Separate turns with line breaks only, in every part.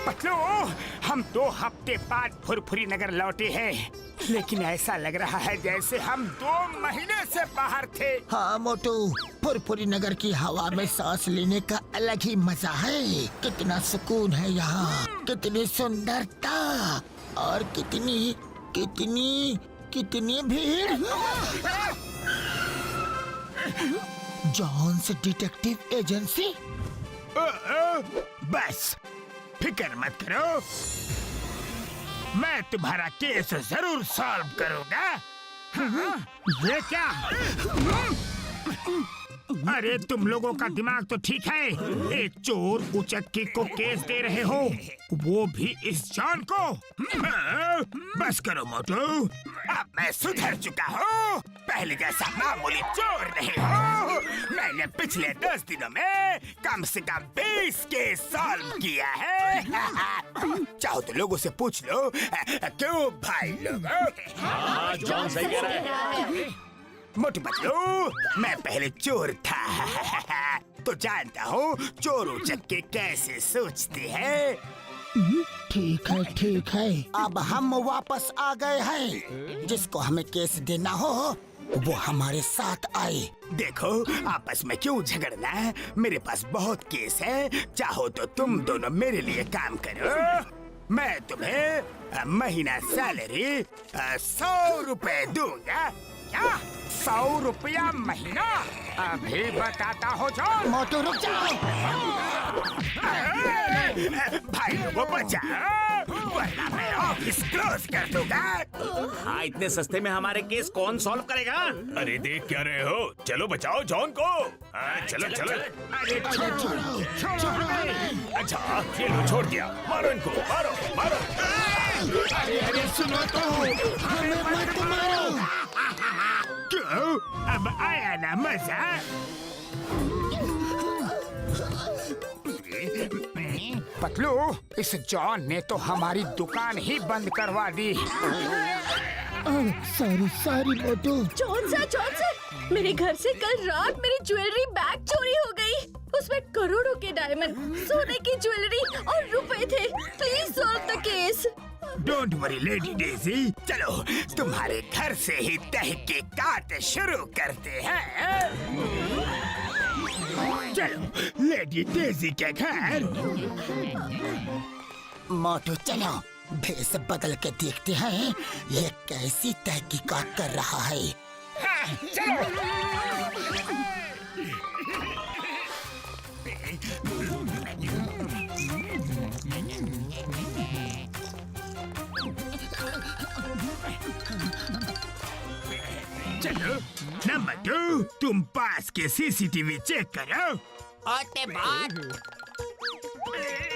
पतलू, हम 2 हफ्ते बाद फुरफुरी नगर लौटे हैं, लेकिन ऐसा लग रहा है जैसे हम 2 महीने से बाहर थे।
हाँ मोटू, फुरफुरी नगर की हवा में सांस लेने का अलग ही मजा है। कितना सुकून है यहाँ, कितनी सुंदरता और कितनी कितनी कितनी भीड़। John's detective agency.
बस फिक्र मत करो, मैं तुम्हारा केस जरूर सॉल्व करूंगा। ये क्या? अरे तुम लोगों का दिमाग तो ठीक है, एक चोर उचक्की को केस दे रहे हो, वो भी इस जॉन को। बस करो मोटू, अब मैं सुधर चुका हूँ, पहले जैसा मामूली चोर नहीं हूँ। मैंने पिछले 10 दिनों में कम से कम 20 केस सॉल्व किया है। चाहो तो लोगों से पूछ लो, क्यों भाई लोगों?
जॉन सही कह रहा है।
मोटू पतलू, मैं पहले चोर था तो जानता हूँ चोर उचक्के कैसे सोचते हैं।
ठीक है, अब हम वापस आ गए हैं। जिसको हमें केस देना हो वो हमारे साथ आए।
देखो, आपस में क्यों झगड़ना है, मेरे पास बहुत केस है। चाहो तो तुम दोनों मेरे लिए काम करो, मैं तुम्हें महीना सैलरी 100 रुपए दूंगा। क्या 100 रुपया महीना? अभी बताता हो जॉन।
मोटू रुक जाओ।
भाई लोगों बचाओ, वरना मैं ऑफिस क्लोज कर दूंगा।
हाँ, इतने सस्ते में हमारे केस कौन सॉल्व करेगा?
अरे देख क्या रहे हो, चलो बचाओ जॉन को। चलो चलो।
अरे छोड़ो।
अच्छा ये लो, छोड़ दिया, मारो इनको, मारो मारो।
अरे सुनो तो, हमें मत मारो। क्यों? अब आया ना मजा? पतलू, इस जॉन ने तो हमारी दुकान ही बंद करवा दी।
सॉरी मोटू।
जॉन सर, मेरे घर से कल रात मेरी ज्वेलरी बैग चोरी हो गई। उसमें करोड़ों के डायमंड, सोने की ज्वेलरी और रुपए थे। Please solve the case.
Don't worry lady Daisy, चलो तुम्हारे घर से ही तहकीकात शुरू करते हैं। चलो लेडी डेजी के घर।
मोटू चलो, भेस बदल के देखते हैं ये कैसी तहकीकात कर रहा है।
हाँ, चलो। चलो नंबर 2, तुम पास के सीसीटीवी चेक करो।
ओते बात।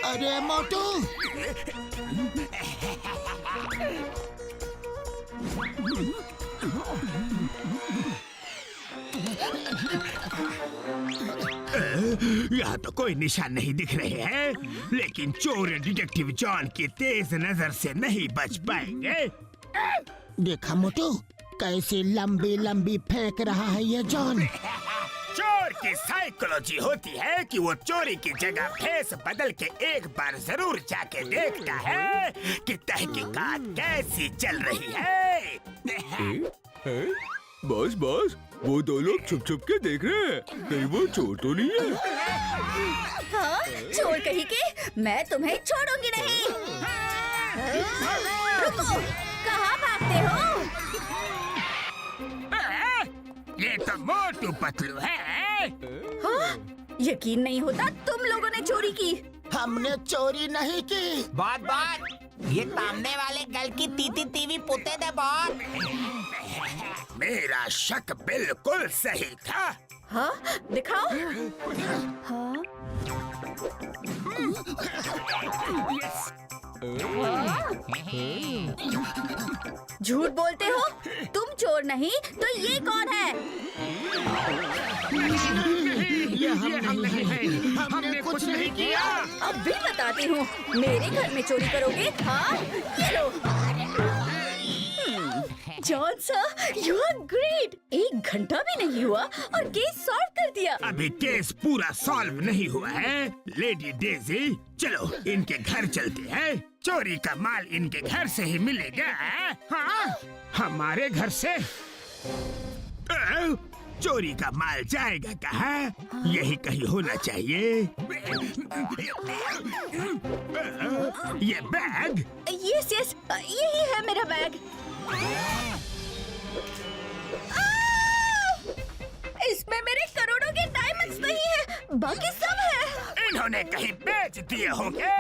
अरे मोटू,
यहाँ तो कोई निशान नहीं दिख रहे हैं, लेकिन चोर डिटेक्टिव जॉन की तेज नजर से नहीं बच पाएंगे।
देखा मोटू, कैसे लंबी लंबी फेंक रहा है ये जॉन।
चोर की साइकोलॉजी होती है कि वो चोरी की जगह भेस बदल के एक बार जरूर जाके देखता है कि तहकीकात कैसी चल रही है।
बस वो 2 लोग छुप छुप के देख रहे हैं, कहीं वो चोर तो नहीं है।
हाँ, चोर कहीं के, मैं तुम्हें छोड़ूंगी नहीं। रुको, कहाँ भागते हो?
ये तो मोटू पतलू है।
हाँ, यकीन नहीं होता तुम लोगों ने चोरी की।
हमने चोरी नहीं की।
बात ये सामने वाले गल की तीती तीवी पुते दे बात।
मेरा शक बिल्कुल सही था।
हाँ, दिखाओ। हाँ? झूठ बोलते हो, तुम चोर नहीं तो ये कौन है?
ये हम नहीं है, हमने कुछ नहीं किया।
अब भी बताती हूँ, मेरे घर में चोरी करोगे? हाँ, ये लो। John sir, you are great. 1 घंटा भी नहीं हुआ और केस सॉल्व कर दिया।
अभी केस पूरा सॉल्व नहीं हुआ है। लेडी डेजी, चलो इनके घर चलते हैं। चोरी का माल इनके घर से ही मिलेगा। हाँ, हमारे घर से चोरी का माल जाएगा कहाँ? यही कहीं होना चाहिए। ये बैग।
यस यस, यही है मेरा बैग। इसमें मेरे करोड़ों के डायमंड्स नहीं है, बाकी सब है।
इन्होंने कहीं बेच दिए होंगे।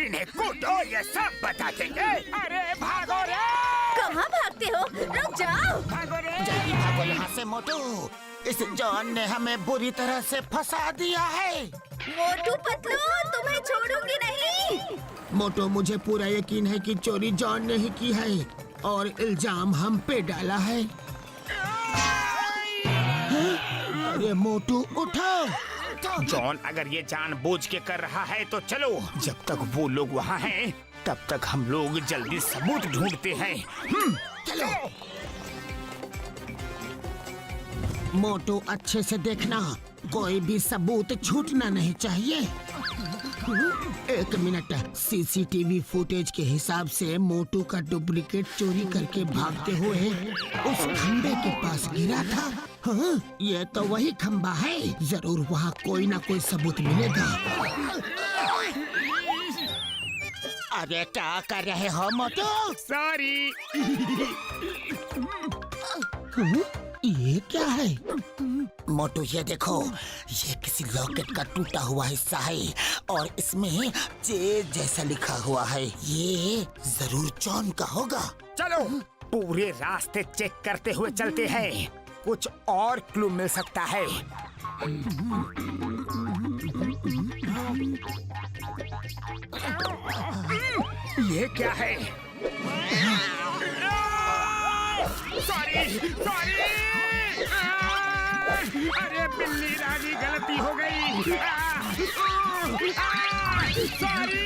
इन्हें कूटो, ये सब बता देंगे। अरे भागो रे!
कहाँ भागते हो? रुक जाओ।
भागो रे!
जल्दी भागो यहाँ से मोटू। इस जॉन ने हमें बुरी तरह से फंसा दिया है।
मोटू पतलू, तुम्हें छोड़ूंगी नहीं।
मोटू, मुझे पूरा यकीन है कि चोरी जॉन ने ही की है और इल्जाम हम पे डाला है। अरे मोटू, उठो।
जॉन अगर ये जानबूझ के कर रहा है तो चलो, जब तक वो लोग वहाँ हैं, तब तक हम लोग जल्दी सबूत ढूंढते हैं।
चलो मोटू, अच्छे से देखना, कोई भी सबूत छूटना नहीं चाहिए। 1 मिनट, सीसीटीवी फुटेज के हिसाब से मोटू का डुप्लीकेट चोरी करके भागते हुए उस खंबे के पास गिरा था। हाँ, ये तो वही खंबा है। जरूर वहाँ कोई ना कोई सबूत मिलेगा। अरे क्या कर रहे हो मोटू?
सॉरी।
ये क्या है? मोटू, ये देखो, ये किसी लॉकेट का टूटा हुआ हिस्सा है और इसमें जे जैसा लिखा हुआ है। ये जरूर जॉन का होगा।
चलो पूरे रास्ते चेक करते हुए चलते हैं, कुछ और क्लू मिल सकता है। ये क्या है? सॉरी सॉरी, अरे बिल्ली रानी, गलती हो गई। सॉरी।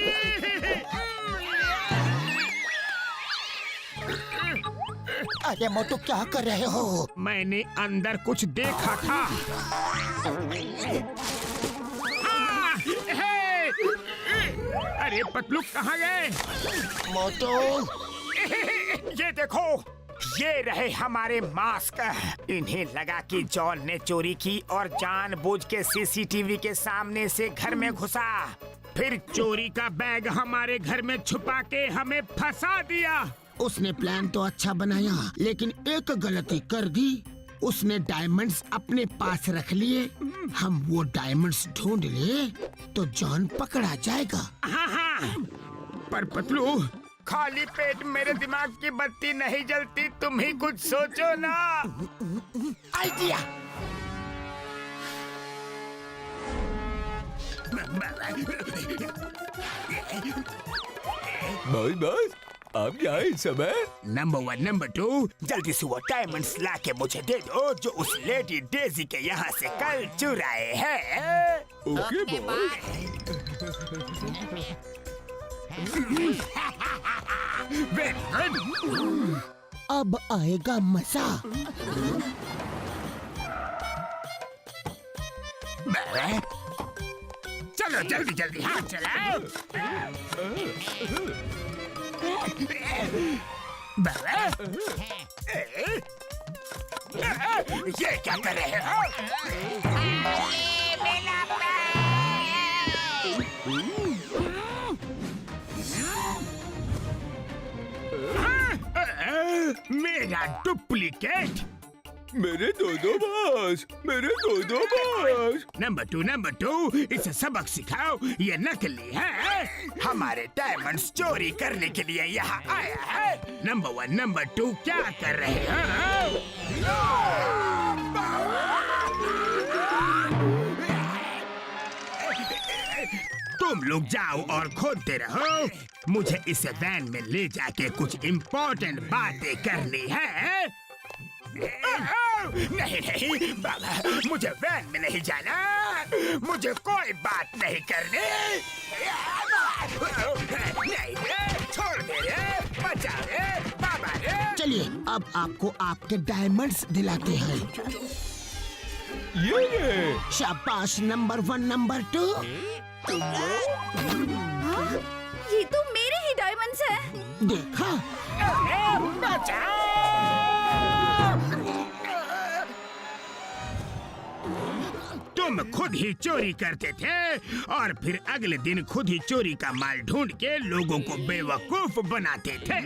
अरे मोटू, क्या कर रहे हो?
मैंने अंदर कुछ देखा था। अरे पतलू, कहाँ गए?
मोटू,
ये देखो, ये रहे हमारे मास्क। इन्हें लगा कि जॉन ने चोरी की और जानबूझ के सीसीटीवी के सामने से घर में घुसा, फिर चोरी का बैग हमारे घर में छुपा के हमें फंसा दिया।
उसने प्लान तो अच्छा बनाया, लेकिन एक गलती कर दी। उसने डायमंड्स अपने पास रख लिए। हम वो डायमंड्स ढूंढ ले तो जॉन पकड़ा जाएगा।
हाँ हाँ, पर पतलू, खाली पेट मेरे दिमाग की बत्ती नहीं जलती। तुम ही कुछ सोचो ना।
आइडिया।
बस अब क्या है इस समय?
नंबर 1, नंबर 2, जल्दी से वो डायमंड्स ला के मुझे दे दो जो उस लेडी डेजी के यहाँ से कल चुराए हैं।
Okay boss.
Very good.
अब आएगा मजा।
चलो जल्दी जल्दी हाथ चलाओ। ये क्या कर रहे हो? मेरा डुप्लीकेट।
मेरे दो बॉस, मेरे दो बॉस।
नंबर 2, इसे सबक सिखाओ। ये नकली है, हमारे डायमंड्स चोरी करने के लिए यहाँ आया है। नंबर 1, नंबर 2, क्या कर रहे हो? तुम लोग जाओ और खोदते रहो। मुझे इस वैन में ले जाके कुछ इम्पोर्टेंट बातें करनी है। नहीं नहीं बाबा, मुझे वैन में नहीं जाना। मुझे कोई बात नहीं करनी। नहीं रे, छोड़ दे रे, बचा रे बाबा रे।
चलिए अब आपको आपके डायमंड्स दिलाते हैं।
ये
शाबाश नंबर 1 नंबर 2।
ये तो मेरे ही डायमंड्स हैं।
देखा
तुम खुद ही चोरी करते थे और फिर अगले दिन खुद ही चोरी का माल ढूंढ के लोगों को बेवकूफ बनाते थे।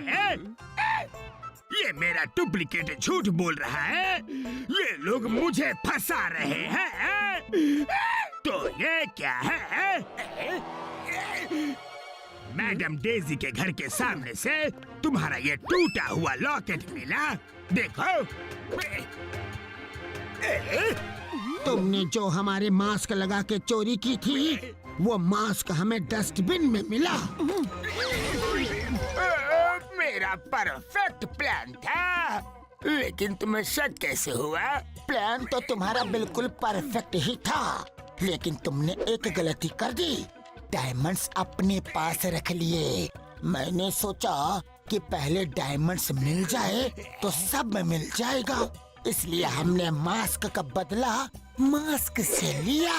ये मेरा डुप्लीकेट झूठ बोल रहा है। ये लोग मुझे फंसा रहे हैं। तो ये क्या है? मैडम डेजी के घर के सामने से तुम्हारा ये टूटा हुआ लॉकेट मिला। देखो,
तुमने जो हमारे मास्क लगा के चोरी की थी वो मास्क हमें डस्टबिन में मिला।
मेरा परफेक्ट प्लान था, लेकिन तुम्हें शक कैसे हुआ?
प्लान तो तुम्हारा बिल्कुल परफेक्ट ही था, लेकिन तुमने एक गलती कर दी। डायमंड्स अपने पास रख लिए। मैंने सोचा कि पहले डायमंड्स मिल जाए तो सब मिल जाएगा, इसलिए हमने मास्क का बदला मास्क से लिया।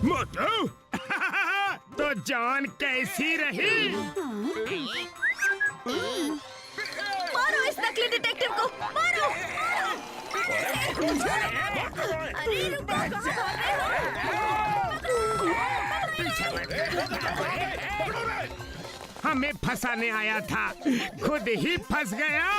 मोटू, तो जान कैसी रही?
मारो इस नकली डिटेक्टिव को, मारो। अरे रुको, कहाँ भाग रहे हो?
हमें फंसाने आया था, खुद ही फंस गया।